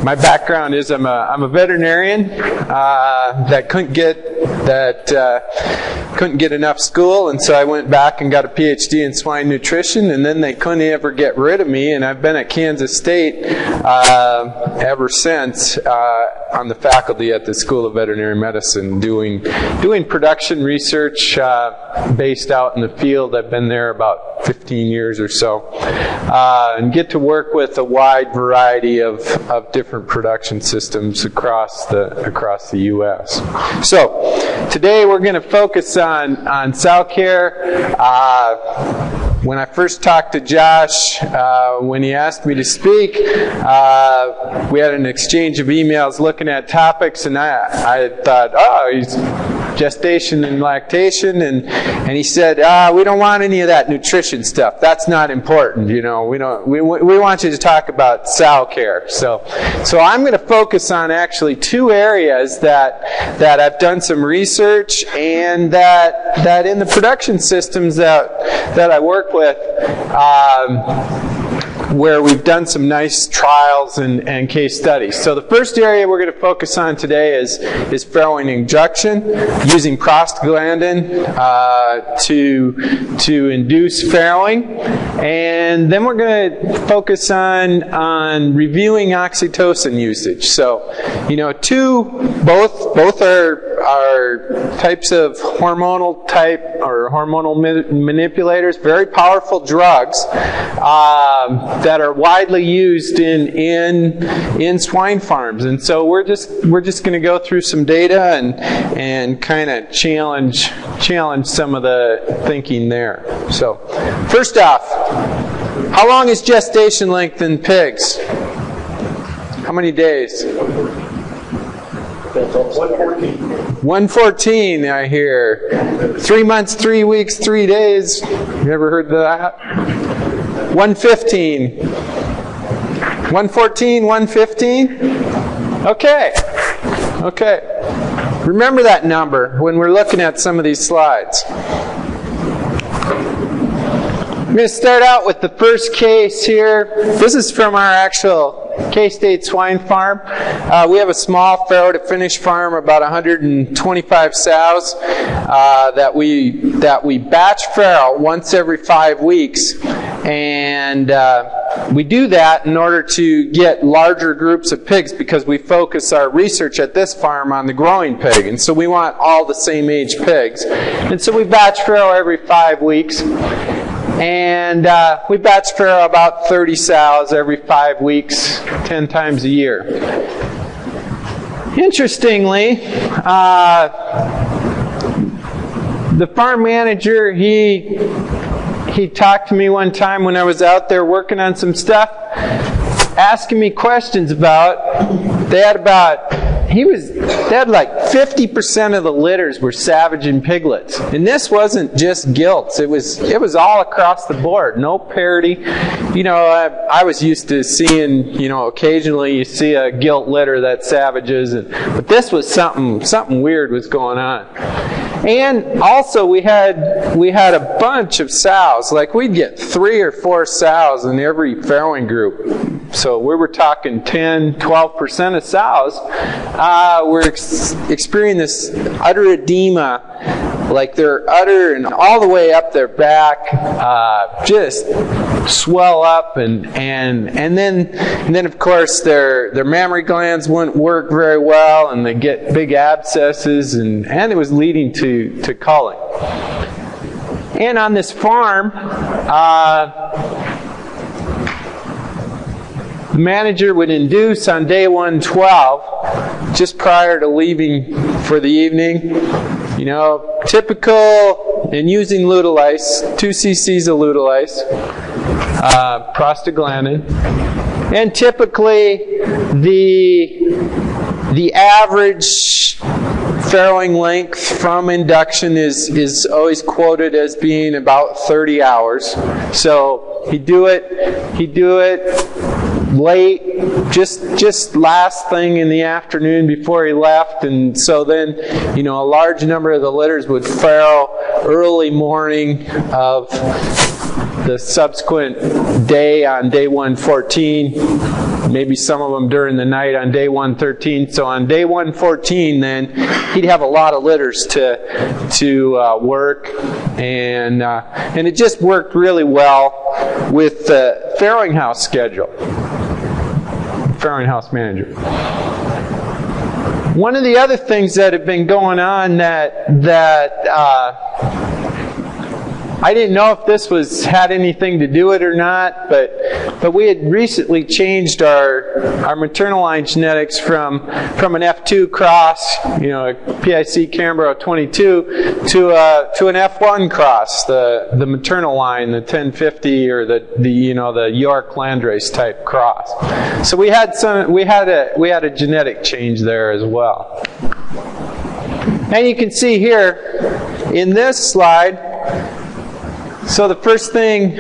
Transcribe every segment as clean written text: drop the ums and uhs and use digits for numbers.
my background is I'm a veterinarian that couldn't get enough school, and so I went back and got a PhD in swine nutrition, and then they couldn't ever get rid of me, and I've been at Kansas State ever since on the faculty at the School of Veterinary Medicine doing production research based out in the field. I've been there about 15 years or so, and get to work with a wide variety of different production systems across the U.S. So today we're going to focus on sow care. When I first talked to Josh, when he asked me to speak, we had an exchange of emails looking at topics, and I thought, oh, he's gestation and lactation, and he said, we don't want any of that nutrition stuff. That's not important, you know. We want you to talk about sow care. So I'm going to focus on actually two areas that I've done some research, and that in the production systems that I work with, where we've done some nice trials and case studies. So the first area we're going to focus on today is farrowing induction, using prostaglandin to induce farrowing, and then we're going to focus on reviewing oxytocin usage. So, you know, both are types of hormonal manipulators, very powerful drugs that are widely used in swine farms, and so we're just going to go through some data and kind of challenge some of the thinking there. So, first off, how long is gestation length in pigs? How many days? 114, I hear. 3 months, 3 weeks, 3 days. You ever heard of that? 115. 114, 115? Okay. Remember that number when we're looking at some of these slides. I'm going to start out with the first case here. This is from our actual K-State swine farm. We have a small farrow-to-finish farm, about 125 sows, that we batch farrow once every 5 weeks. And we do that in order to get larger groups of pigs, because we focus our research at this farm on the growing pig. And so we want all the same age pigs. And so we batch farrow every 5 weeks. And we batch farrow about 30 sows every 5 weeks, 10 times a year. Interestingly, the farm manager, he talked to me one time when I was out there working on some stuff, asking me questions about, they had like 50% of the litters were savage and piglets. And this wasn't just gilts. It was all across the board. No parity. You know, I was used to seeing, you know, occasionally you see a gilt litter that's savages, but this was something weird was going on. And also we had a bunch of sows. Like we'd get 3 or 4 sows in every farrowing group. So we were talking 10, 12% of sows were experiencing this udder edema, like their udder and all the way up their back just swell up, and then of course their mammary glands wouldn't work very well, and they get big abscesses, and it was leading to culling. And on this farm, the manager would induce on day 112, just prior to leaving for the evening. You know, typical in using Lutalice, 2 cc's of Lutalice, prostaglandin, and typically the average farrowing length from induction is always quoted as being about 30 hours. So he'd do it late, just last thing in the afternoon before he left, and so then, you know, a large number of the litters would farrow early morning of the subsequent day on day 114, maybe some of them during the night on day 113. So on day 114, then he'd have a lot of litters to work, and it just worked really well with the farrowing house schedule. Farrowing house manager. One of the other things that have been going on that I didn't know if this had anything to do with it or not, but we had recently changed our maternal line genetics from an F2 cross, a PIC Canberra 22, to an F1 cross, the maternal line, the 1050 or the York Landrace type cross. So we had a genetic change there as well. And you can see here in this slide. So the first thing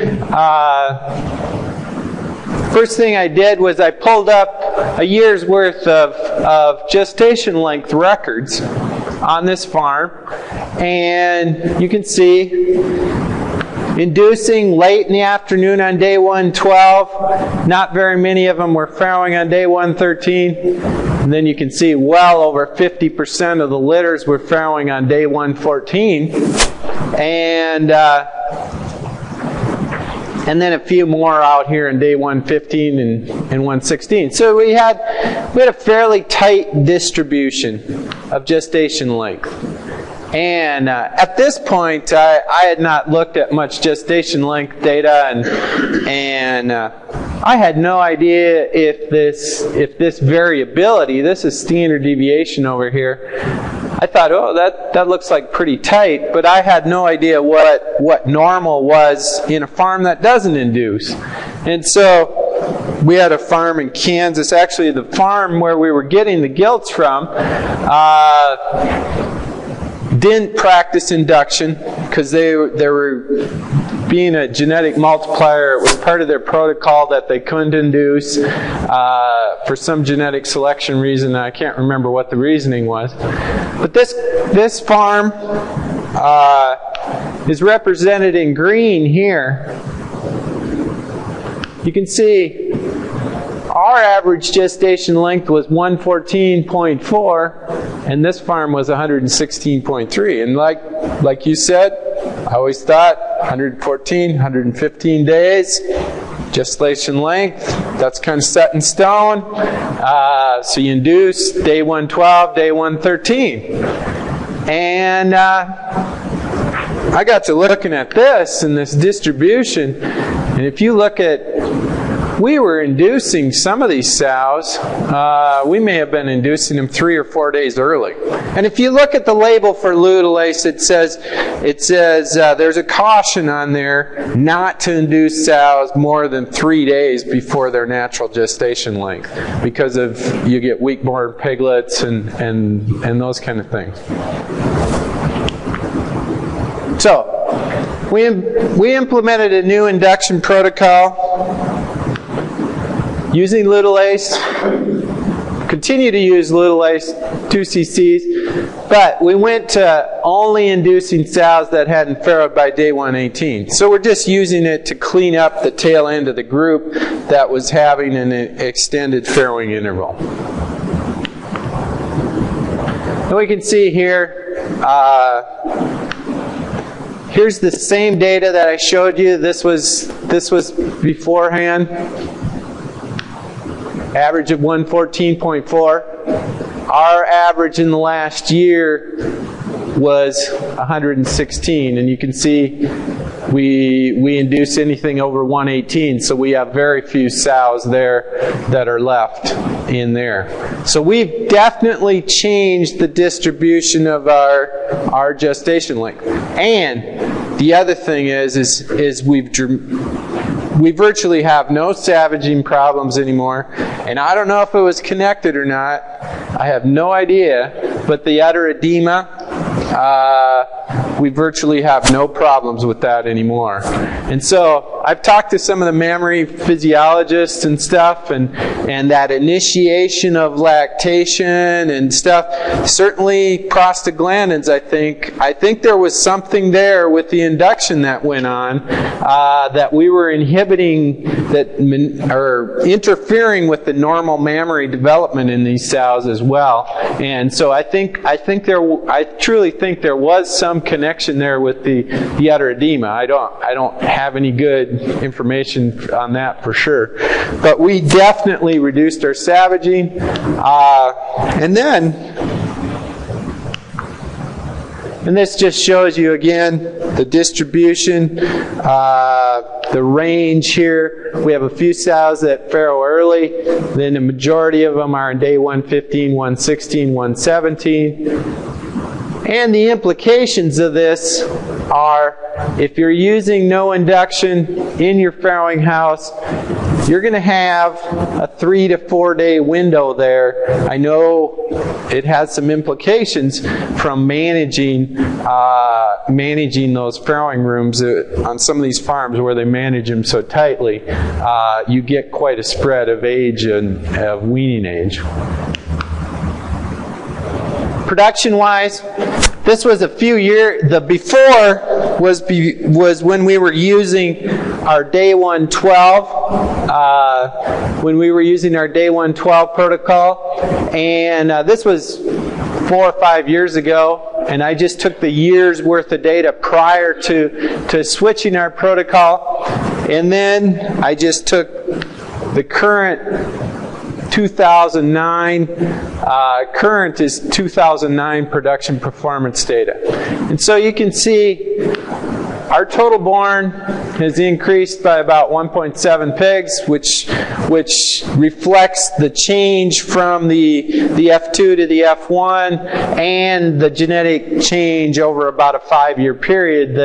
I did was I pulled up a year's worth of gestation length records on this farm, and you can see inducing late in the afternoon on day 112. Not very many of them were farrowing on day 113. And then you can see well over 50% of the litters were farrowing on day 114. And then a few more out here in day 115 and 116. So we had a fairly tight distribution of gestation length. And at this point, I had not looked at much gestation length data, and I had no idea if this variability, this is standard deviation over here. I thought, oh, that looks like pretty tight, but I had no idea what normal was in a farm that doesn't induce. And so we had a farm in Kansas, actually the farm where we were getting the gilts from, didn't practice induction because they were being a genetic multiplier. It was part of their protocol that they couldn't induce for some genetic selection reason. I can't remember what the reasoning was. But this farm is represented in green here. You can see our average gestation length was 114.4, and this farm was 116.3. And like you said, I always thought 114, 115 days, gestation length, that's kind of set in stone. So you induce day 112, day 113. And I got to looking at this and this distribution, and if you look at, we were inducing some of these sows, we may have been inducing them 3 or 4 days early. And if you look at the label for Lutulase, it says there's a caution on there not to induce sows more than 3 days before their natural gestation length, because of you get weak-born piglets and those kind of things. So we implemented a new induction protocol using Lutulase, continue to use Lutulase 2 cc's, but we went to only inducing sows that hadn't farrowed by day 118. So we're just using it to clean up the tail end of the group that was having an extended farrowing interval. And we can see here, here's the same data that I showed you. This was beforehand. Average of 114.4. Our average in the last year was 116, and you can see we induce anything over 118, so we have very few sows there that are left in there. So we've definitely changed the distribution of our gestation length. And the other thing is we virtually have no savaging problems anymore. And I don't know if it was connected or not. I have no idea. But the udder edema, we virtually have no problems with that anymore. And so I've talked to some of the mammary physiologists and stuff, and that initiation of lactation and stuff, certainly prostaglandins, I think there was something there with the induction that went on, that we were inhibiting or interfering with the normal mammary development in these sows as well. And so I truly think there was some connection there with the udder edema. I don't have any good information on that for sure. But we definitely reduced our savaging. And this just shows you again the distribution, the range here. We have a few sows that farrow early, then the majority of them are on day 115, 116, 117. And the implications of this are, if you're using no induction in your farrowing house, you're going to have a 3 to 4 day window there. I know it has some implications from managing those farrowing rooms on some of these farms where they manage them so tightly. You get quite a spread of age and of weaning age. Production-wise, this was a few years. The before was when we were using our day 112. When we were using our day 112 protocol, and this was 4 or 5 years ago. And I just took the year's worth of data prior to switching our protocol, and then I just took the current 2009, current is 2009 production performance data. And so you can see our total born has increased by about 1.7 pigs, which reflects the change from the F2 to the F1 and the genetic change over about a 5-year period.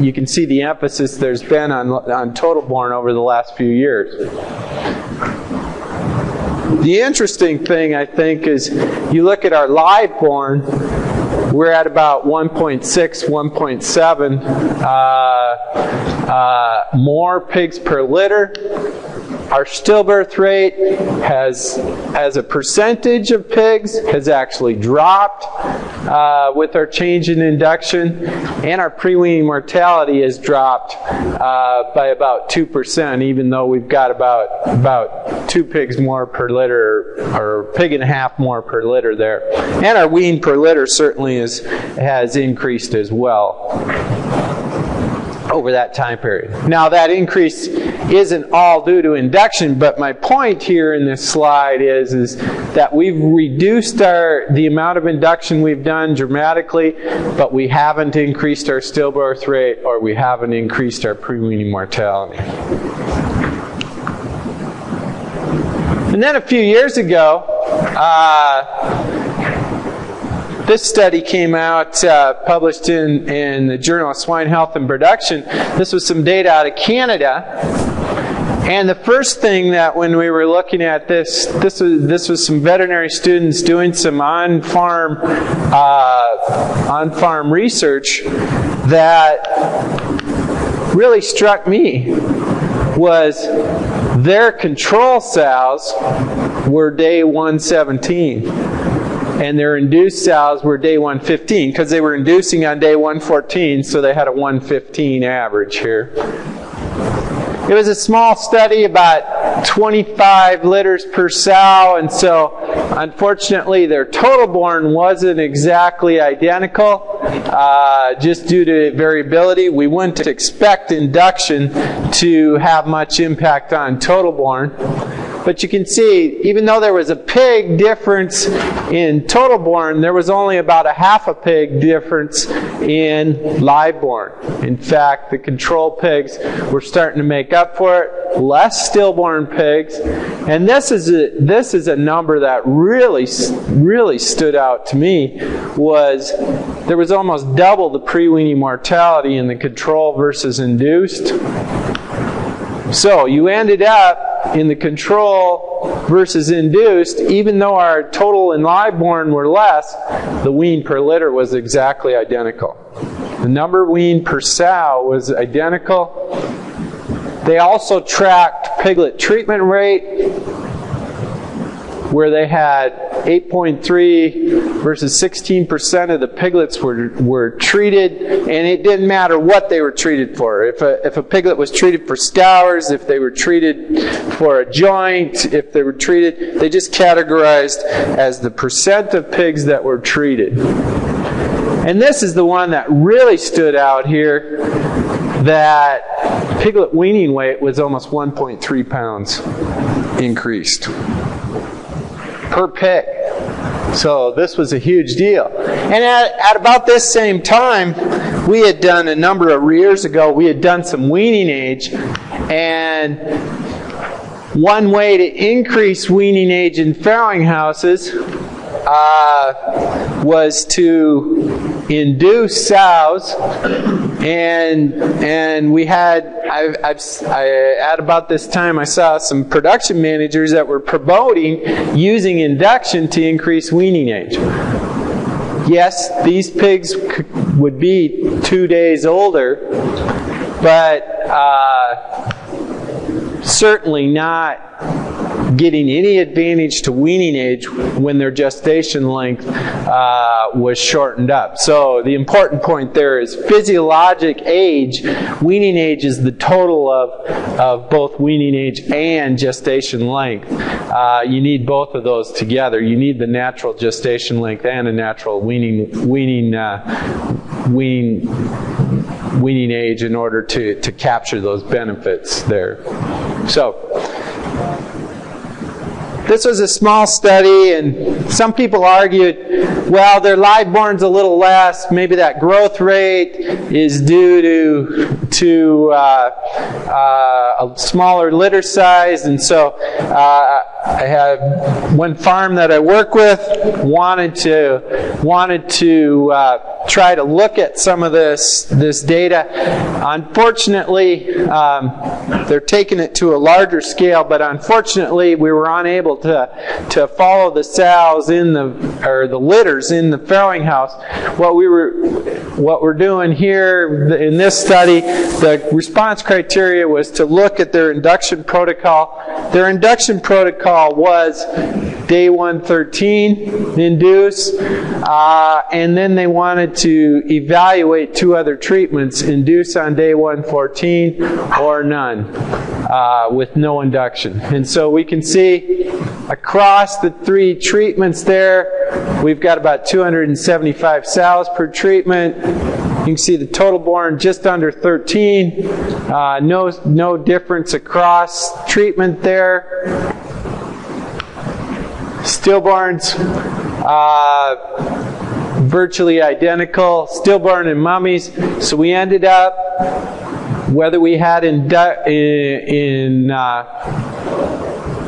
You can see the emphasis there's been on total born over the last few years. The interesting thing, I think, is you look at our live born, we're at about 1.6, 1.7 more pigs per litter. Our stillbirth rate has, as a percentage of pigs, has actually dropped with our change in induction, and our pre-weaning mortality has dropped by about 2%, even though we've got about 2 pigs more per litter, or a pig and a half more per litter there. And our wean per litter certainly has increased as well over that time period. Now, that increase isn't all due to induction, but my point here in this slide is that we've reduced the amount of induction we've done dramatically, but we haven't increased our stillbirth rate, or we haven't increased our pre-weaning mortality. And then a few years ago, this study came out, published in the Journal of Swine Health and Production. This was some data out of Canada. And the first thing that when we were looking at this was some veterinary students doing some on-farm research that really struck me was their control sows were day 117. And their induced sows were day 115, because they were inducing on day 114, so they had a 115 average here. It was a small study, about 25 litters per sow, and so unfortunately their total born wasn't exactly identical, just due to variability. We wouldn't expect induction to have much impact on total born. But you can see, even though there was a pig difference in total born, there was only about a half a pig difference in live born. In fact, the control pigs were starting to make up for it. Less stillborn pigs. And this is a number that really stood out to me, was there was almost double the pre-weaning mortality in the control versus induced. So you ended up in the control versus induced, even though our total and live born were less, the wean per litter was exactly identical. The number weaned per sow was identical. They also tracked piglet treatment rate, where they had 8.3 versus 16% of the piglets were treated, and it didn't matter what they were treated for. If a piglet was treated for scours, if they were treated for a joint, if they were treated, they just categorized as the percent of pigs that were treated. And this is the one that really stood out here, that piglet weaning weight was almost 1.3 pounds increased per pig. So this was a huge deal. And at about this same time, we had done a number of years ago, we had done some weaning age. And one way to increase weaning age in farrowing houses was to induce sows. And we had, at about this time, I saw some production managers that were promoting using induction to increase weaning age. Yes, these pigs would be 2 days older, but certainly not getting any advantage to weaning age when their gestation length was shortened up. So the important point there is physiologic age. Weaning age is the total of both weaning age and gestation length. You need both of those together. You need the natural gestation length and a natural weaning age in order to capture those benefits there. So this was a small study, and some people argued, well, their liveborn's a little less. Maybe that growth rate is due to a smaller litter size. And so I had one farm that I work with wanted to try to look at some of this data. Unfortunately, they're taking it to a larger scale, but unfortunately, we were unable to follow the sows the litters in the farrowing house. What we're doing here in this study, the response criteria was to look at their induction protocol. Their induction protocol was day 113 induce, and then they wanted to evaluate 2 other treatments, induce on day 114 or none, with no induction. And so we can see across the 3 treatments there, we've got about 275 sows per treatment. You can see the total born just under 13. No difference across treatment there. Stillborns, virtually identical. Stillborn and mummies. So we ended up, whether we had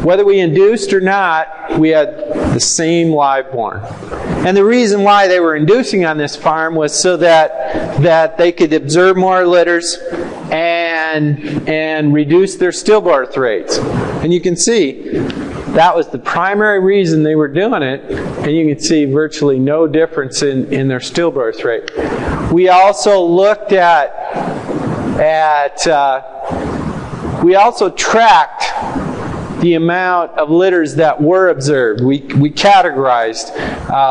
whether we induced or not, we had the same liveborn. And the reason why they were inducing on this farm was so that they could observe more litters and reduce their stillbirth rates. And you can see that was the primary reason they were doing it, and you can see virtually no difference in their stillbirth rate. We also looked we also tracked the amount of litters that were observed. We categorized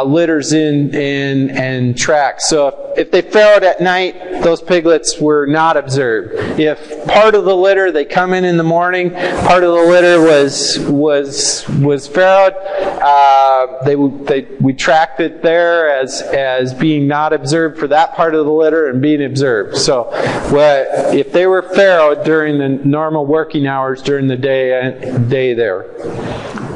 litters and tracked. So if they farrowed at night, those piglets were not observed. If part of the litter, they come in the morning, part of the litter was farrowed, we tracked it there as being not observed for that part of the litter and being observed. So if they were farrowed during the normal working hours during the day there.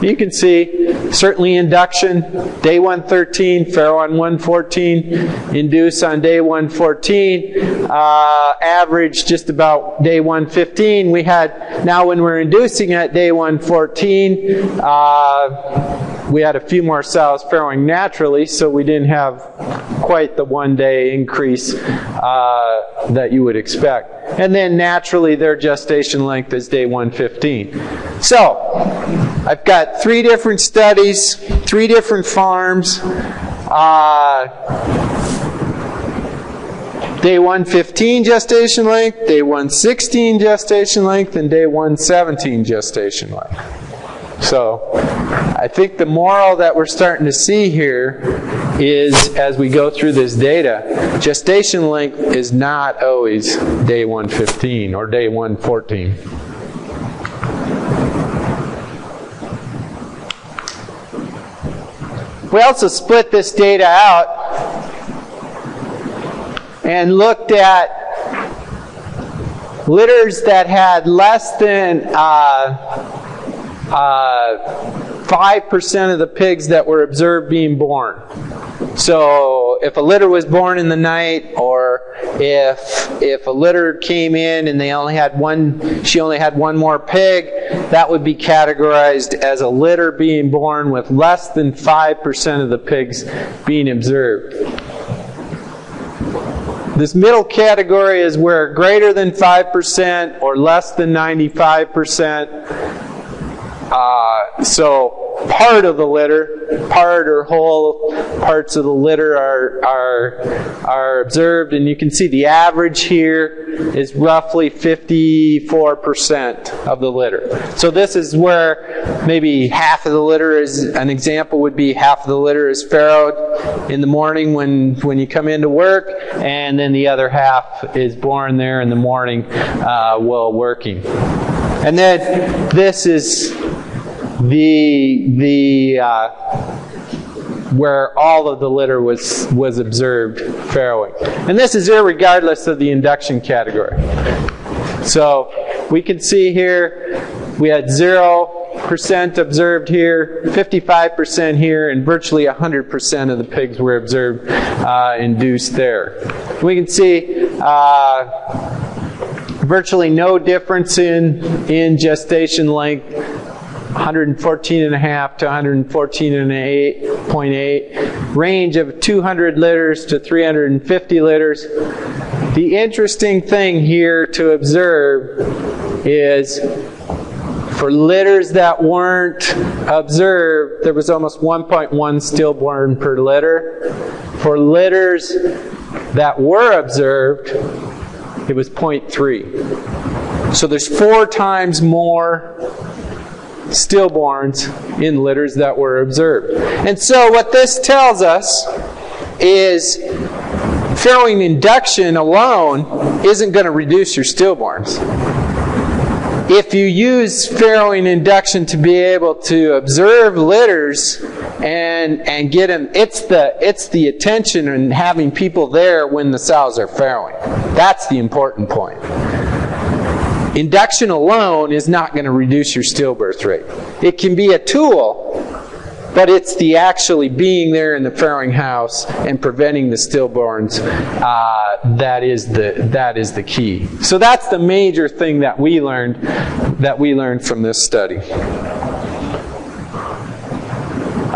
You can see, certainly induction, day 113, farrow on 114, induce on day 114, average just about day 115. We had, now when we're inducing at day 114, we had a few more sows farrowing naturally, so we didn't have quite the 1 day increase that you would expect. And then naturally their gestation length is day 115. So, I've got 3 different studies, 3 different farms. day 115 gestation length, day 116 gestation length, and day 117 gestation length. So, I think the moral that we're starting to see here is, as we go through this data, gestation length is not always day 115 or day 114. We also split this data out and looked at litters that had less than 5% of the pigs that were observed being born. So if a litter was born in the night, or if a litter came in and she only had one more pig, that would be categorized as a litter being born with less than 5% of the pigs being observed. This middle category is where greater than 5% or less than 95%. So part of the litter, part or whole parts of the litter are observed, and you can see the average here is roughly 54% of the litter. So this is where maybe half of the litter is, an example would be half of the litter is farrowed in the morning when you come into work, and then the other half is born there in the morning while working. And then this is where all of the litter was observed farrowing. And this is irregardless of the induction category. So we can see here we had 0% observed here, 55% here, and virtually 100% of the pigs were observed induced there. We can see virtually no difference in gestation length, 114.5 to 114.8, range of 200 liters to 350 liters. The interesting thing here to observe is for litters that weren't observed, there was almost 1.1 stillborn per litter. For litters that were observed, it was 0.3. So there's 4 times more stillborns in litters that were observed. And so what this tells us is farrowing induction alone isn't going to reduce your stillborns. If you use farrowing induction to be able to observe litters and get them, it's the attention and having people there when the sows are farrowing. That's the important point. Induction alone is not going to reduce your stillbirth rate. It can be a tool, but it's the actually being there in the farrowing house and preventing the stillborns that is the key. So that's the major thing that we learned from this study.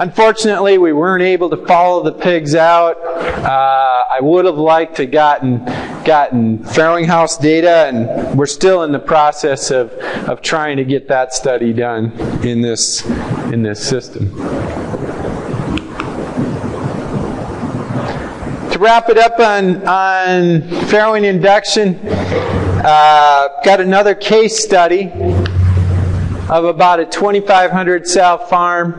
Unfortunately, we weren't able to follow the pigs out. I would have liked to gotten farrowing house data, and we're still in the process of trying to get that study done in this system. To wrap it up on farrowing induction, got another case study of about a 2,500 sow farm.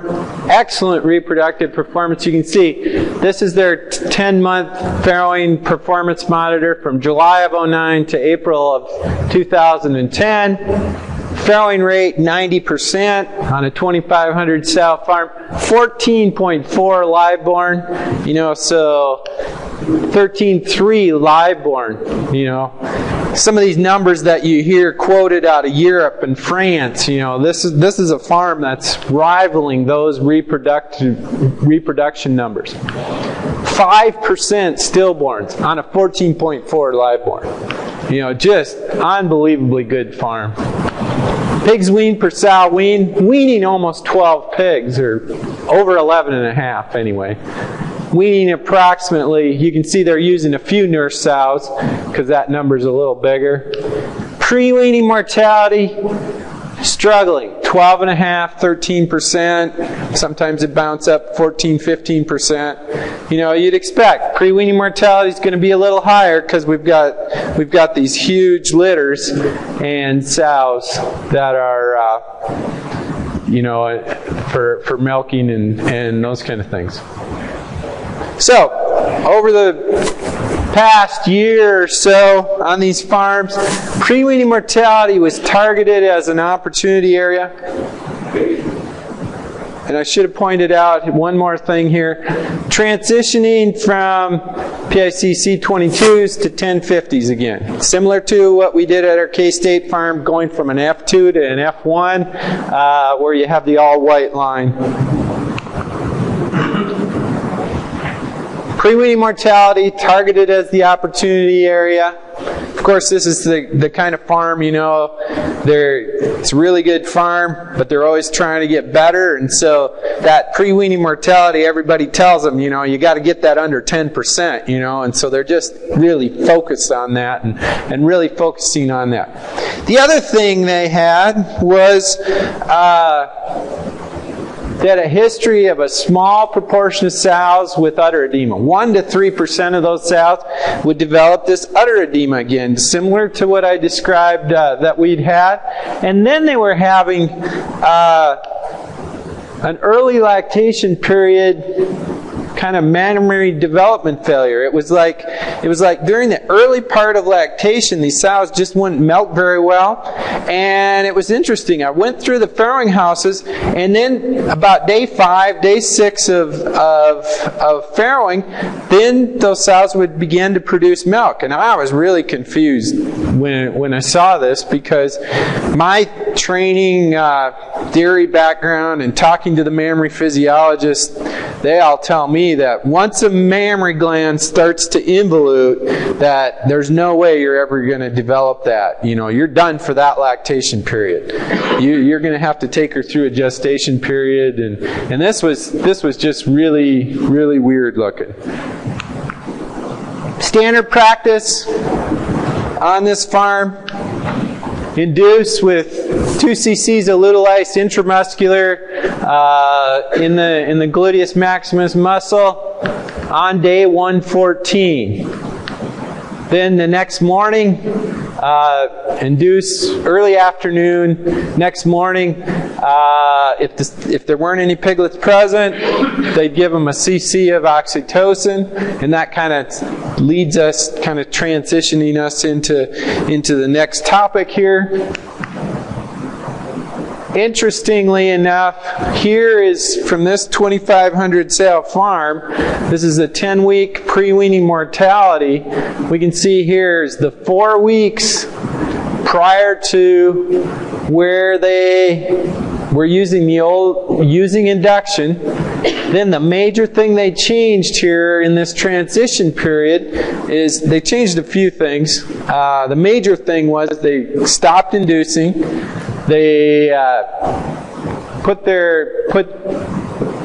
Excellent reproductive performance. You can see this is their 10-month farrowing performance monitor from July of 2009 to April of 2010. Farrowing rate 90% on a 2,500 sow farm. 14.4 live born. So 13.3 live born. Some of these numbers that you hear quoted out of Europe and France, this is a farm that's rivaling those reproduction numbers. 5% stillborns on a 14.4 live born. Just unbelievably good farm. Pigs weaned per sow weaning almost 12 pigs, or over 11.5 anyway. Weaning approximately, you can see they're using a few nurse sows because that number's a little bigger. Pre-weaning mortality, struggling, 12.5, 13%. Sometimes it bounces up 14, 15%. You know, you'd expect pre-weaning mortality is going to be a little higher because we've got these huge litters and sows that are, you know, for milking and those kind of things. So, over the past year or so on these farms, pre-weaning mortality was targeted as an opportunity area. And I should have pointed out one more thing here. Transitioning from PIC C22s to 1050s again. Similar to what we did at our K-State farm, going from an F2 to an F1, where you have the all-white line. Pre-weaning mortality targeted as the opportunity area. Of course, this is the kind of farm, you know, it's a really good farm, but they're always trying to get better. And so that pre-weaning mortality, everybody tells them, you know, you got to get that under 10%, you know. And so they're just really focused on that and really focusing on that. The other thing they had was they had a history of a small proportion of sows with udder edema. 1 to 3% of those sows would develop this udder edema again, similar to what I described that we'd had. And then they were having an early lactation period, kind of mammary development failure. It was like during the early part of lactation, these sows just wouldn't milk very well. And it was interesting. I went through the farrowing houses, and then about day 5, day 6 of farrowing, then those sows would begin to produce milk. And I was really confused when I saw this, because my training, theory background, and talking to the mammary physiologists, they all tell me that once a mammary gland starts to involute, that there's no way you're ever going to develop that. You know, you're done for that lactation period. You're going to have to take her through a gestation period, and this was just really, really weird looking. Standard practice on this farm: induce with 2 cc's of luteolized intramuscular in the gluteus maximus muscle on day 114. Then the next morning, induce early afternoon. Next morning, if there weren't any piglets present, they'd give them a cc of oxytocin, and that kind of leads us, kind of transitioning us into the next topic here. Interestingly enough, here is from this 2,500 sow farm. This is a 10-week pre-weaning mortality. We can see here is the 4 weeks prior to where they were using induction. Then the major thing they changed here in this transition period is they changed a few things. The major thing was they stopped inducing. They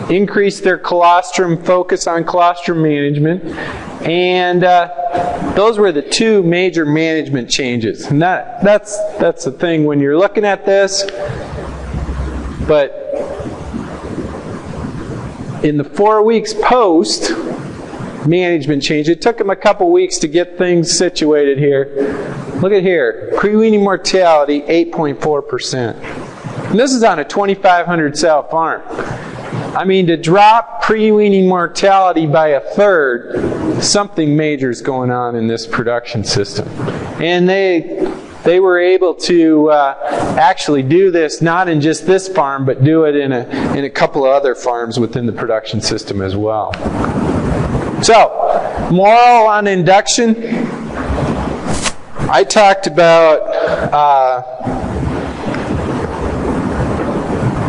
increased their colostrum, focus on colostrum management, and those were the 2 major management changes. And that's the thing when you're looking at this. But in the 4 weeks post management change, it took them a couple weeks to get things situated here. Look at here, pre-weaning mortality 8.4%. And this is on a 2,500 sow farm. I mean, to drop pre-weaning mortality by a third, something major is going on in this production system. And they were able to actually do this not in just this farm, but do it in a couple of other farms within the production system as well. So, moral on induction. I talked about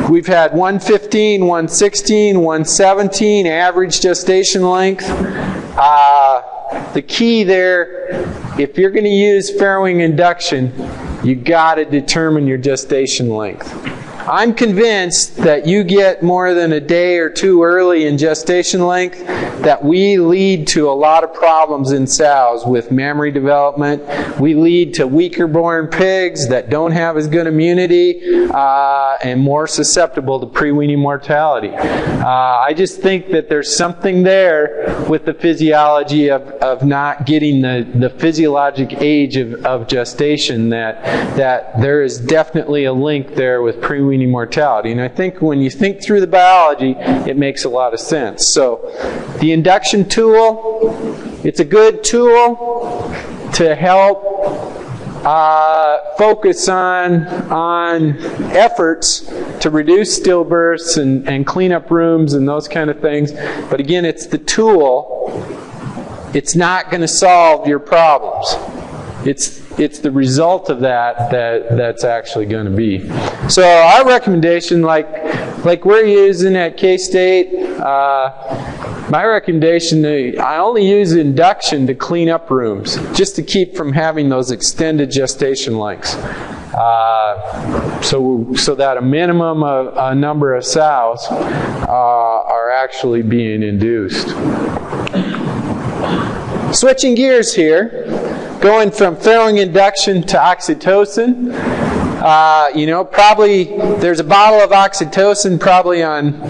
we've had 115, 116, 117 average gestation length. The key there, if you're going to use farrowing induction, you got to determine your gestation length. I'm convinced that you get more than a day or two early in gestation length, that we lead to a lot of problems in sows with mammary development. We lead to weaker born pigs that don't have as good immunity and more susceptible to pre-weaning mortality. I just think that there's something there with the physiology of not getting the physiologic age of gestation, that there is definitely a link there with pre-weaning mortality. And I think when you think through the biology, it makes a lot of sense. So the induction tool, it's a good tool to help focus on efforts to reduce stillbirths and clean up rooms and those kind of things. But again, it's the tool. It's not going to solve your problems. It's the result of that's actually going to be. So our recommendation, like we're using at K-State, my recommendation, I only use induction to clean up rooms, just to keep from having those extended gestation lengths. So that a minimum of a number of sows are actually being induced. Switching gears here, going from farrowing induction to oxytocin. Probably there's a bottle of oxytocin probably on,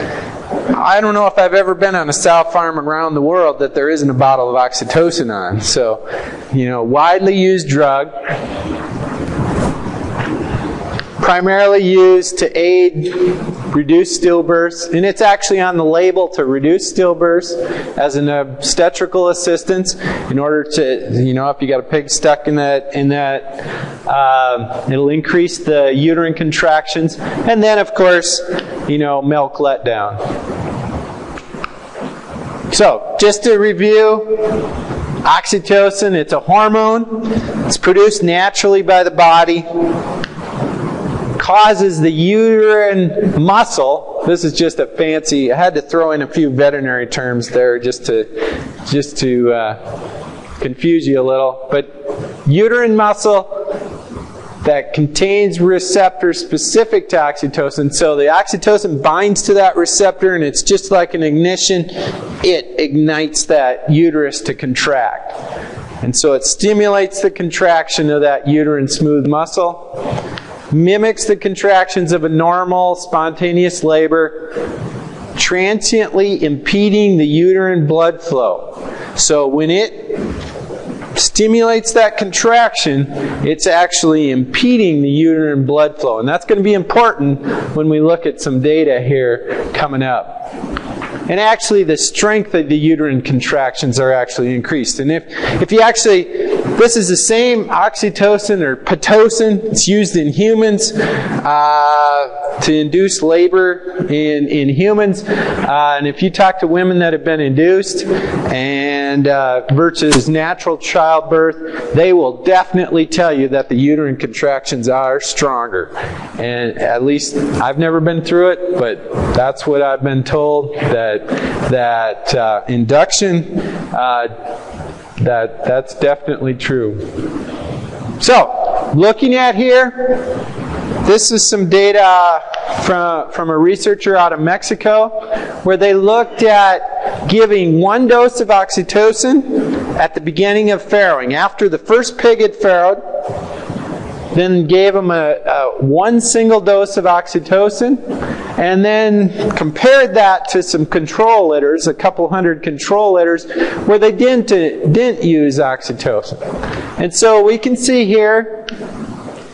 I don't know if I've ever been on a sow farm around the world that there isn't a bottle of oxytocin on. So, widely used drug. Primarily used to aid reduce stillbirths, and it's actually on the label to reduce stillbirths as an obstetrical assistance in order to, if you got a pig stuck in that, it'll increase the uterine contractions, and then of course, milk letdown. So, just to review, oxytocin, it's a hormone. It's produced naturally by the body. Causes the uterine muscle. This is just a fancy, I had to throw in a few veterinary terms there just to confuse you a little. But uterine muscle that contains receptors specific to oxytocin. So the oxytocin binds to that receptor, and it's just like an ignition. It ignites that uterus to contract. And so it stimulates the contraction of that uterine smooth muscle. Mimics the contractions of a normal spontaneous labor, transiently impeding the uterine blood flow. So when it stimulates that contraction, it's actually impeding the uterine blood flow. And that's going to be important when we look at some data here coming up. And actually the strength of the uterine contractions are actually increased. And if you actually, this is the same oxytocin or pitocin. It's used in humans to induce labor in humans. And if you talk to women that have been induced and versus natural childbirth, they will definitely tell you that the uterine contractions are stronger. And at least I've never been through it, but that's what I've been told, that induction, that's definitely true. So, looking at here, this is some data from a researcher out of Mexico where they looked at giving 1 dose of oxytocin at the beginning of farrowing. After the first pig had farrowed, then gave them one single dose of oxytocin, and then compared that to some control litters, a couple hundred control litters, where they didn't use oxytocin. And so we can see here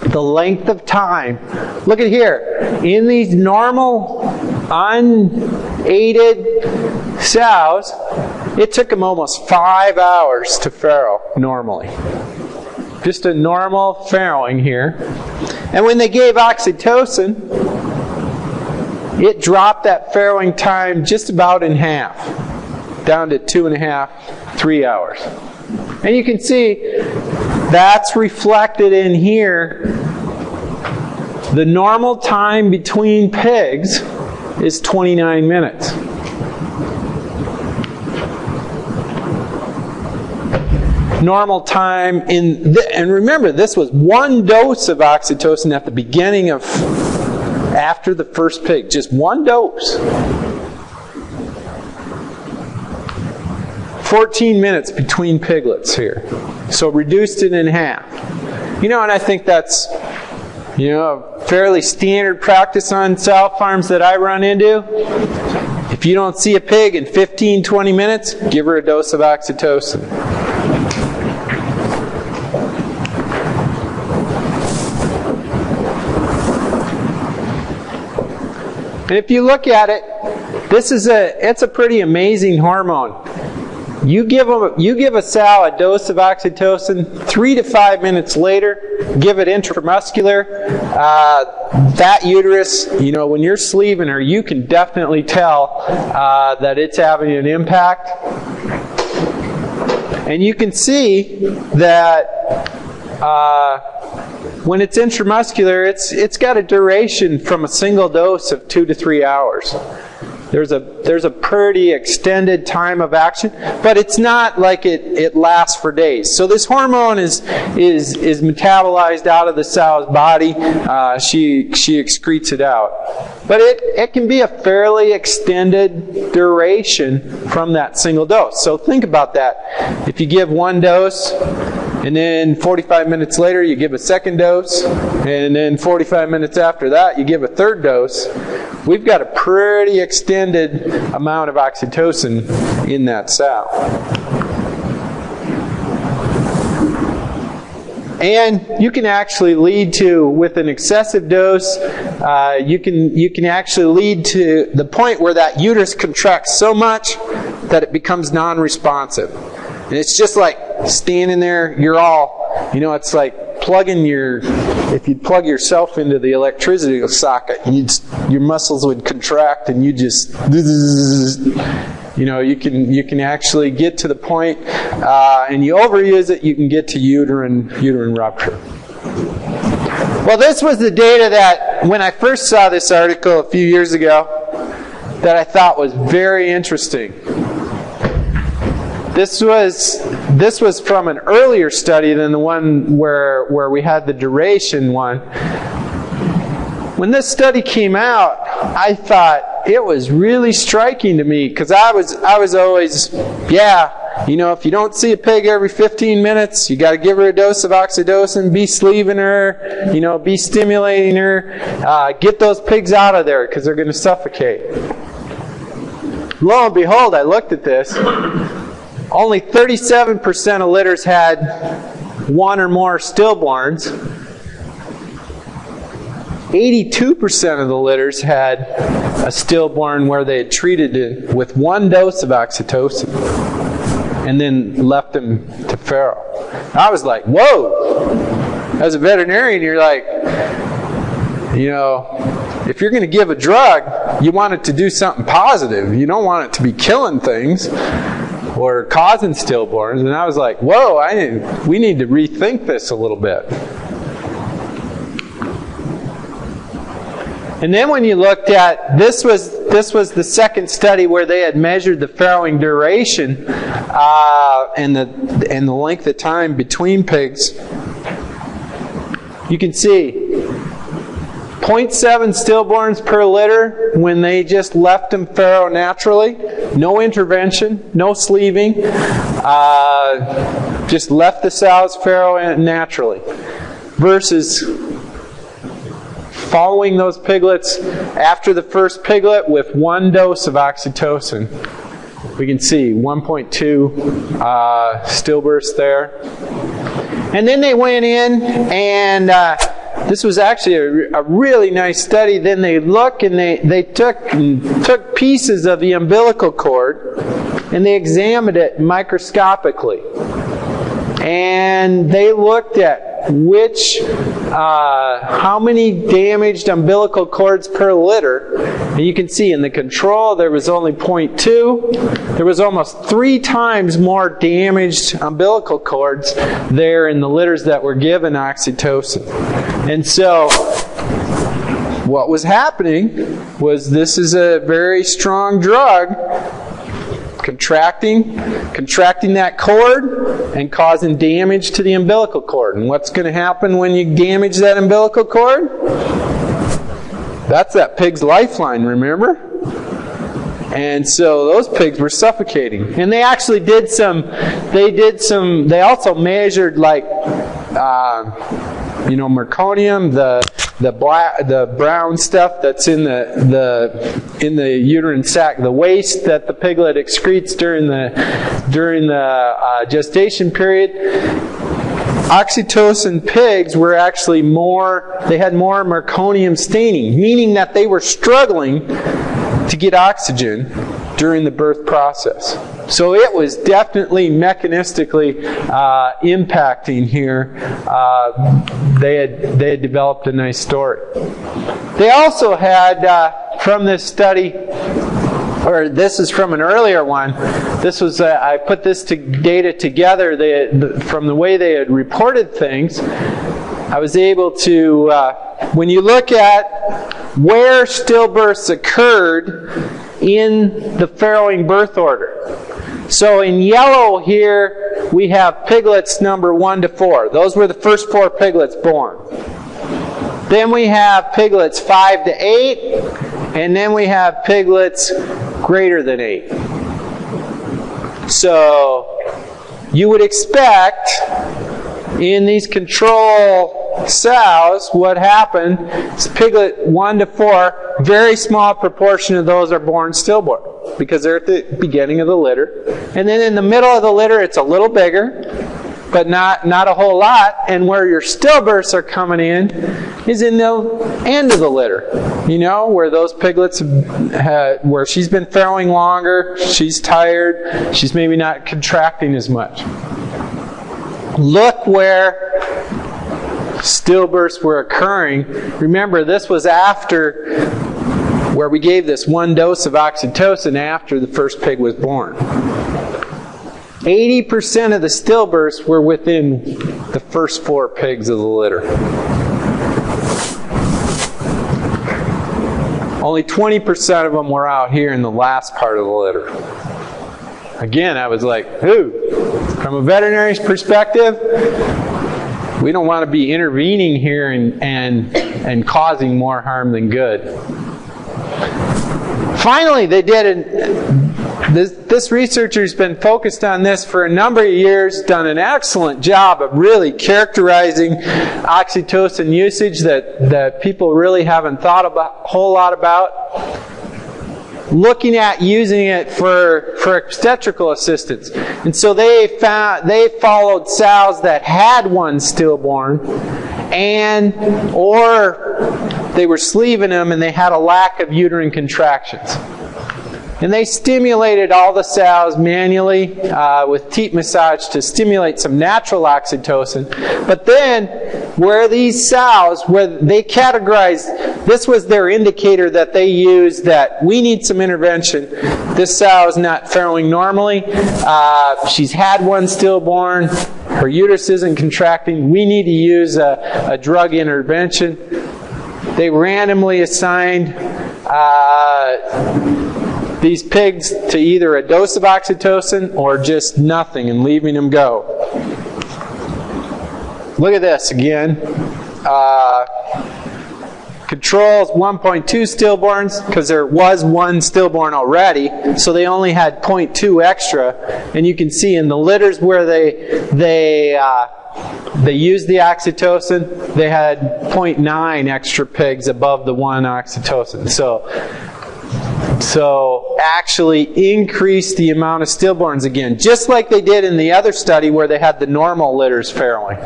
the length of time. Look at here. In these normal, unaided sows, it took them almost 5 hours to farrow normally. Just a normal farrowing here. And when they gave oxytocin, it dropped that farrowing time just about in half, down to 2.5, 3 hours. And you can see that's reflected in here. The normal time between pigs is 29 minutes. Normal time and remember, this was 1 dose of oxytocin at the beginning of after the first pig. Just one dose. 14 minutes between piglets here. So reduced it in half. And I think that's, a fairly standard practice on sow farms that I run into. If you don't see a pig in 15, 20 minutes, give her a dose of oxytocin. And if you look at it, it's a pretty amazing hormone. You give a sow a dose of oxytocin, 3 to 5 minutes later, give it intramuscular. That uterus, when you're sleeving her, you can definitely tell that it's having an impact. And you can see that when it's intramuscular, it's got a duration from a single dose of 2 to 3 hours. There's a pretty extended time of action, but it's not like it lasts for days. So this hormone is metabolized out of the sow's body. She excretes it out. But it can be a fairly extended duration from that single dose. So think about that. If you give one dose, and then 45 minutes later you give a second dose, and then 45 minutes after that you give a third dose, we've got a pretty extended amount of oxytocin in that sow. And you can actually lead to, with an excessive dose, you can actually lead to the point where that uterus contracts so much that it becomes non-responsive. And it's just like standing there, you're all, it's like if you plug yourself into the electricity socket, your muscles would contract and you just, you can actually get to the point, and you overuse it, you can get to uterine rupture. Well, this was the data that, when I first saw this article a few years ago, that I thought was very interesting. This was from an earlier study than the one where we had the duration one. When this study came out, I thought it was really striking to me, because I was always, if you don't see a pig every 15 minutes, you got to give her a dose of oxytocin, be sleeving her, be stimulating her, get those pigs out of there because they're going to suffocate. Lo and behold, I looked at this. Only 37% of litters had one or more stillborns. 82% of the litters had a stillborn where they had treated it with one dose of oxytocin and then left them to farrow. I was like, whoa! As a veterinarian, you're like, if you're going to give a drug, you want it to do something positive. You don't want it to be killing things or causing stillborns. And I was like, whoa, we need to rethink this a little bit. And then when you looked at, this was the second study where they had measured the farrowing duration and the length of time between pigs. You can see 0.7 stillborns per litter when they just left them farrow naturally. No intervention, no sleeving. Just left the sows farrow naturally. Versus following those piglets after the first piglet with one dose of oxytocin. We can see 1.2 stillbirths there. And then they went in and this was actually a really nice study. Then they look and they took pieces of the umbilical cord and they examined it microscopically. And they looked at how many damaged umbilical cords per litter. And you can see in the control there was only 0.2. There was almost 3 times more damaged umbilical cords there in the litters that were given oxytocin. And so what was happening was this is a very strong drug, contracting that cord and causing damage to the umbilical cord. And what's going to happen when you damage that umbilical cord? That's that pig's lifeline, remember? And so those pigs were suffocating. And they actually did some, they also measured like, meconium, the brown stuff that's in the uterine sac, the waste that the piglet excretes during the gestation period. Oxytocin pigs were actually they had more meconium staining, meaning that they were struggling to get oxygen during the birth process. So it was definitely mechanistically impacting here. They had developed a nice story. They also had, from this study, or this is from an earlier one, this was, I put this data together from the way they had reported things. I was able to, when you look at where stillbirths occurred in the farrowing birth order. So in yellow here, we have piglets number 1 to 4. Those were the first 4 piglets born. Then we have piglets 5 to 8, and then we have piglets greater than 8. So you would expect in these control sows, what happened is piglet 1 to 4, very small proportion of those are born stillborn because they're at the beginning of the litter. And then in the middle of the litter, it's a little bigger, but not a whole lot. And where your stillbirths are coming in is in the end of the litter. Where those piglets, where she's been farrowing longer, she's tired, she's maybe not contracting as much. Look where stillbirths were occurring. Remember, this was after where we gave this 1 dose of oxytocin after the first pig was born. 80% of the stillbirths were within the first 4 pigs of the litter. Only 20% of them were out here in the last part of the litter. Again, I was like, from a veterinary's perspective, we don't want to be intervening here and causing more harm than good. Finally, they did this researcher's been focused on this for a number of years, done an excellent job of really characterizing oxytocin usage that people really haven't thought a whole lot about. Looking at using it for obstetrical assistance. And so they followed sows that had one stillborn or they were sleeving them and they had a lack of uterine contractions. And they stimulated all the sows manually with teat massage to stimulate some natural oxytocin. But then, where these sows, where they categorized, this was their indicator that they used that we need some intervention. This sow is not farrowing normally. She's had one stillborn. Her uterus isn't contracting. We need to use a drug intervention. They randomly assigned these pigs to either a dose of oxytocin or just nothing and leaving them go. Look at this again. Controls 1.2 stillborns because there was one stillborn already, so they only had 0.2 extra. And you can see in the litters where they used the oxytocin, they had 0.9 extra pigs above the 1 oxytocin. So actually increase the amount of stillborns again, just like they did in the other study where they had the normal litters farrowing.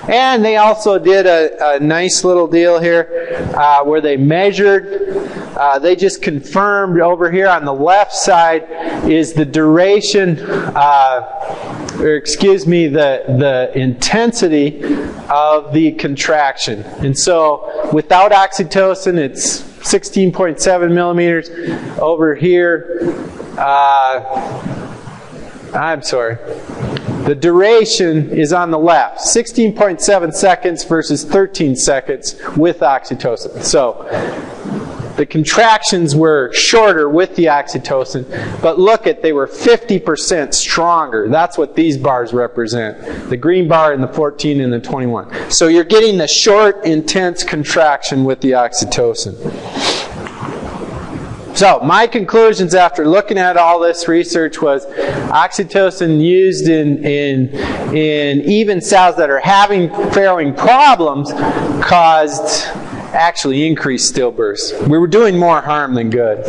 And they also did a nice little deal here where they measured, they just confirmed over here on the left side is the duration, the intensity of the contraction. And so without oxytocin, it's 16.7 millimeters. Over here, I'm sorry. The duration is on the left. 16.7 seconds versus 13 seconds with oxytocin. So The contractions were shorter with the oxytocin, but look at, they were 50% stronger. That's what these bars represent. The green bar and the 14 and the 21. So you're getting the short, intense contraction with the oxytocin. So my conclusions after looking at all this research was oxytocin used in even sows that are having farrowing problems actually increased stillbirths. We were doing more harm than good.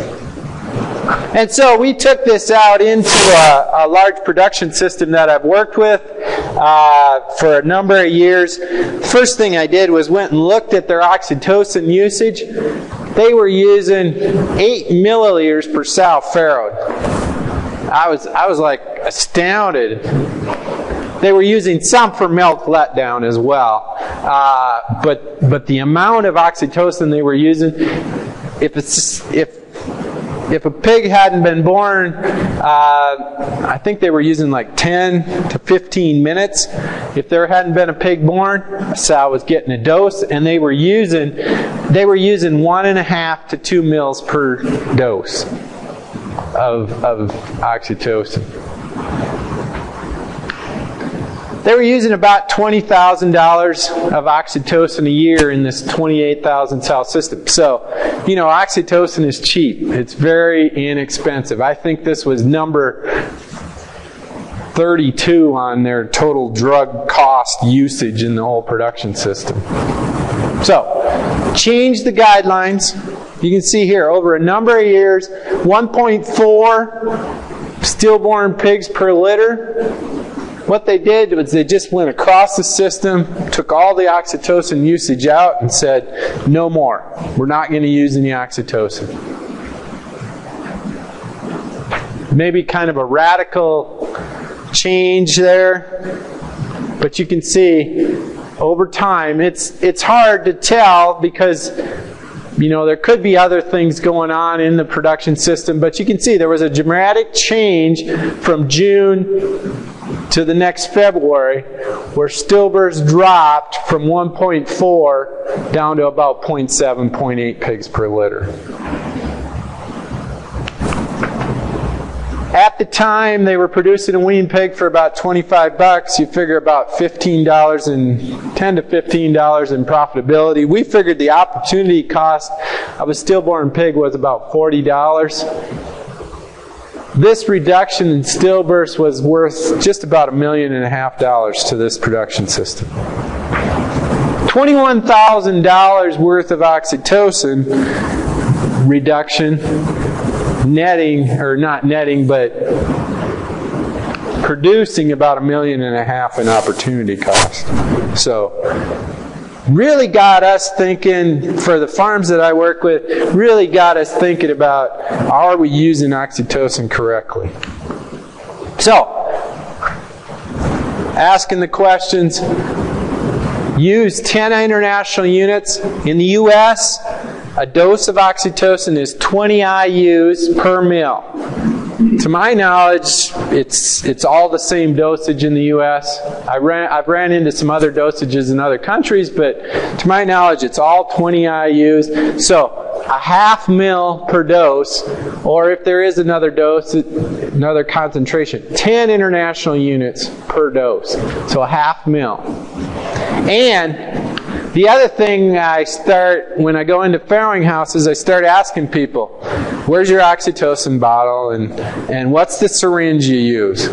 And so we took this out into a large production system that I've worked with for a number of years. First thing I did was went and looked at their oxytocin usage. They were using 8 milliliters per sow farrowed. I was like astounded. They were using some for milk letdown as well. But the amount of oxytocin they were using, if a pig hadn't been born, I think they were using like 10 to 15 minutes. If there hadn't been a pig born, a sow was getting a dose, and they were using 1.5 to 2 mils per dose of oxytocin. They were using about $20,000 of oxytocin a year in this 28,000 sow system. So, oxytocin is cheap. It's very inexpensive. I think this was number 32 on their total drug cost usage in the whole production system. So, change the guidelines. You can see here, over a number of years, 1.4 stillborn pigs per litter. What they did was they just went across the system, took all the oxytocin usage out, and said, no more. We're not going to use any oxytocin. Maybe kind of a radical change there, but you can see over time it's hard to tell because there could be other things going on in the production system, but you can see there was a dramatic change from June to the next February, where stillbirths dropped from 1.4 down to about 0.7, 0.8 pigs per litter. At the time, they were producing a wean pig for about $25. You figure about $10 to $15 in profitability. We figured the opportunity cost of a stillborn pig was about $40. This reduction in stillbirths was worth just about $1.5 million to this production system. $21,000 worth of oxytocin reduction, netting, or not netting, but producing about $1.5 million in opportunity cost. So, really got us thinking, for the farms that I work with, really got us thinking about, are we using oxytocin correctly? So, asking the questions, use 10 international units. In the U.S., a dose of oxytocin is 20 IUs per mil. To my knowledge, it's all the same dosage in the U.S. I've ran into some other dosages in other countries, but to my knowledge, it's all 20 IUs. So, a 0.5 mil per dose, or if there is another dose, another concentration, 10 international units per dose. So, a 0.5 mil. And the other thing when I go into farrowing houses, I start asking people, where's your oxytocin bottle and what's the syringe you use?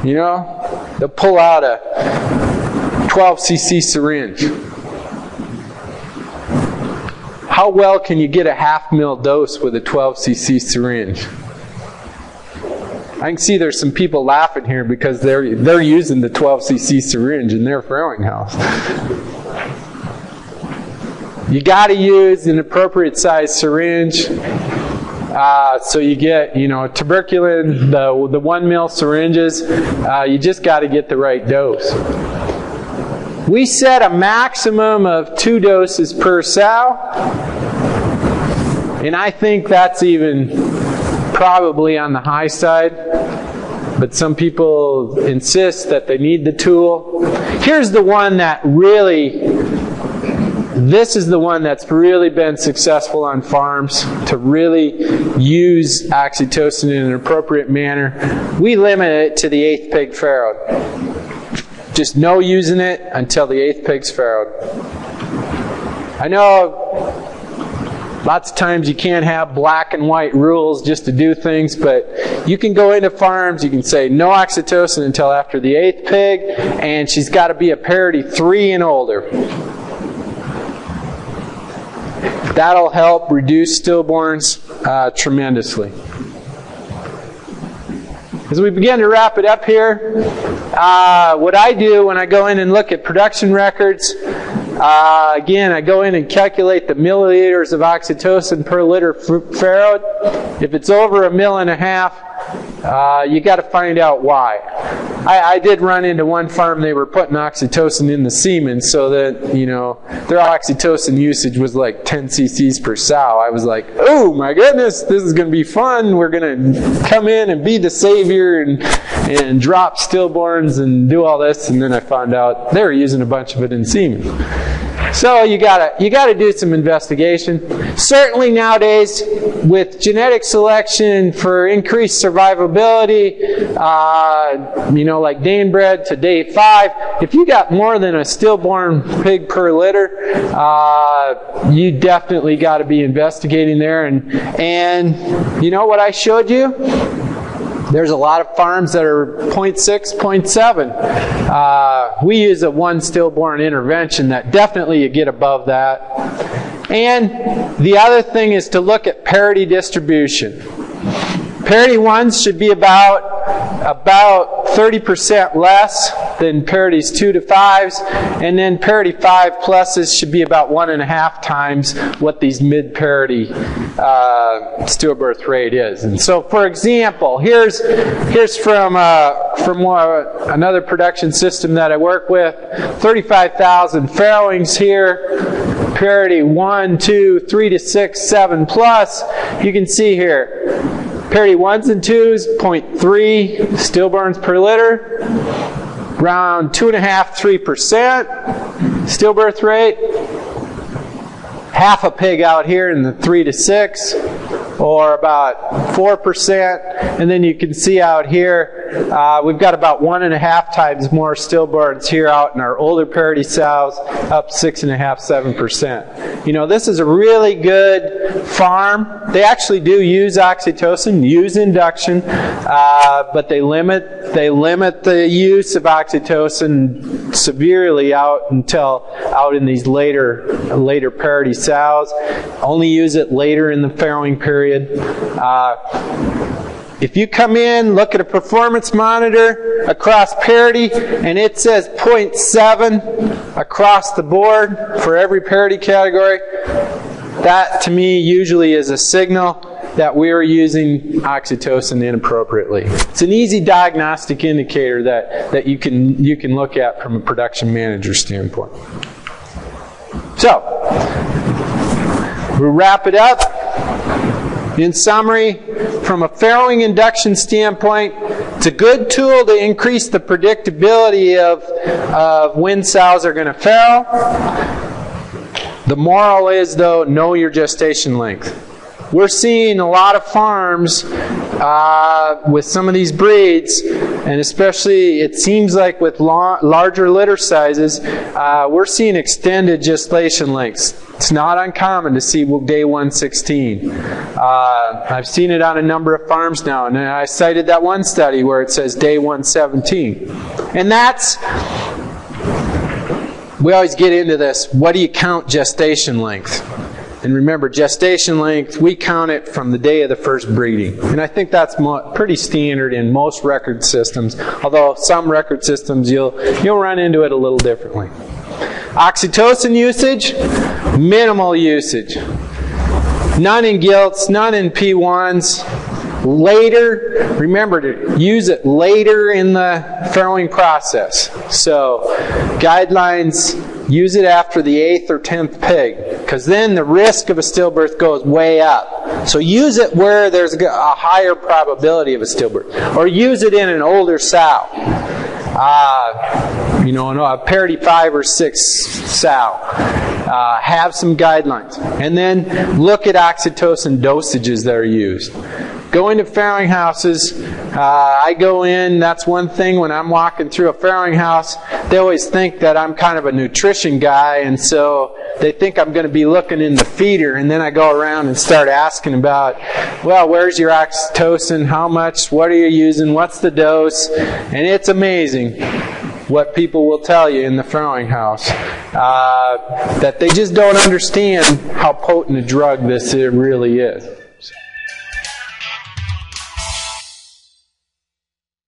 They'll pull out a 12 cc syringe. How well can you get a 0.5 mil dose with a 12 cc syringe? I can see there's some people laughing here because they're using the 12 cc syringe in their farrowing house. You got to use an appropriate size syringe. So you get, tuberculin, the 1 mil syringes. You just got to get the right dose. We set a maximum of 2 doses per sow, and I think that's even probably on the high side. But some people insist that they need the tool. Here's the one that really this is the one that's really been successful on farms to really use oxytocin in an appropriate manner. We limit it to the 8th pig farrowed. Just no using it until the 8th pig's farrowed. I know lots of times you can't have black and white rules just to do things, but you can go into farms, you can say no oxytocin until after the 8th pig, and she's got to be a parity 3 and older. That'll help reduce stillborns tremendously. As we begin to wrap it up here, what I do when I go in and look at production records, again, I go in and calculate the milliliters of oxytocin per liter farrowed. If it's over 1.5 ml, you got to find out why. I did run into one farm, they were putting oxytocin in the semen so that, you know, their oxytocin usage was like 10 cc's per sow. I was like, oh my goodness, this is going to be fun. We're going to come in and be the savior and drop stillborns and do all this. And then I found out they were using a bunch of it in semen. So you gotta do some investigation. Certainly nowadays, with genetic selection for increased survivability, you know, like Danebred to day 5, if you got more than a stillborn pig per litter, you definitely got to be investigating there. And you know what I showed you? There's a lot of farms that are 0.6, 0.7. We use a 1 stillborn intervention that definitely you get above that. And the other thing is to look at parity distribution. Parity 1s should be about 30% less than parities 2 to 5s, and then parity 5 pluses should be about 1.5 times what these mid-parity stillbirth rate is. And so, for example, here's from another production system that I work with, 35,000 farrowings here, parity 1, 2, 3 to 6, 7 plus. You can see here, parity 1s and 2s, 0.3 stillborns per litter, around 2.5–3% stillbirth rate. Half a pig out here in the 3 to 6, or about 4%. And then you can see out here, we've got about 1.5 times more stillborns here out in our older parity sows, up 6.5–7%. You know, this is a really good farm. They actually do use oxytocin, use induction, but they limit the use of oxytocin severely out in these later parity sows. Only use it later in the farrowing period. If you come in, look at a performance monitor across parity, and it says 0.7 across the board for every parity category, that to me usually is a signal that we are using oxytocin inappropriately. It's an easy diagnostic indicator that you can look at from a production manager standpoint. So, we'll wrap it up. In summary, from a farrowing induction standpoint, it's a good tool to increase the predictability of when sows are going to farrow. The moral is, though, know your gestation length. We're seeing a lot of farms with some of these breeds, and especially it seems like with larger litter sizes, we're seeing extended gestation lengths. It's not uncommon to see day 116. I've seen it on a number of farms now, and I cited that one study where it says day 117. And we always get into this, what do you count gestation length? And remember, gestation length, we count it from the day of the first breeding. And I think that's pretty standard in most record systems, although some record systems you'll run into it a little differently. Oxytocin usage, minimal usage. None in gilts, none in P1s. Later, remember to use it later in the farrowing process. So, guidelines, use it after the 8th or 10th pig, because then the risk of a stillbirth goes way up. So use it where there's a higher probability of a stillbirth, or use it in an older sow. A parity 5 or 6 sow. have some guidelines. And then look at oxytocin dosages that are used. Go into farrowing houses. I go in, that's one thing when I'm walking through a farrowing house, they always think that I'm kind of a nutrition guy, and so they think I'm going to be looking in the feeder, and then I go around and start asking about, well, where's your oxytocin, how much, what are you using, what's the dose, and it's amazing what people will tell you in the farrowing house, that they just don't understand how potent a drug this really is.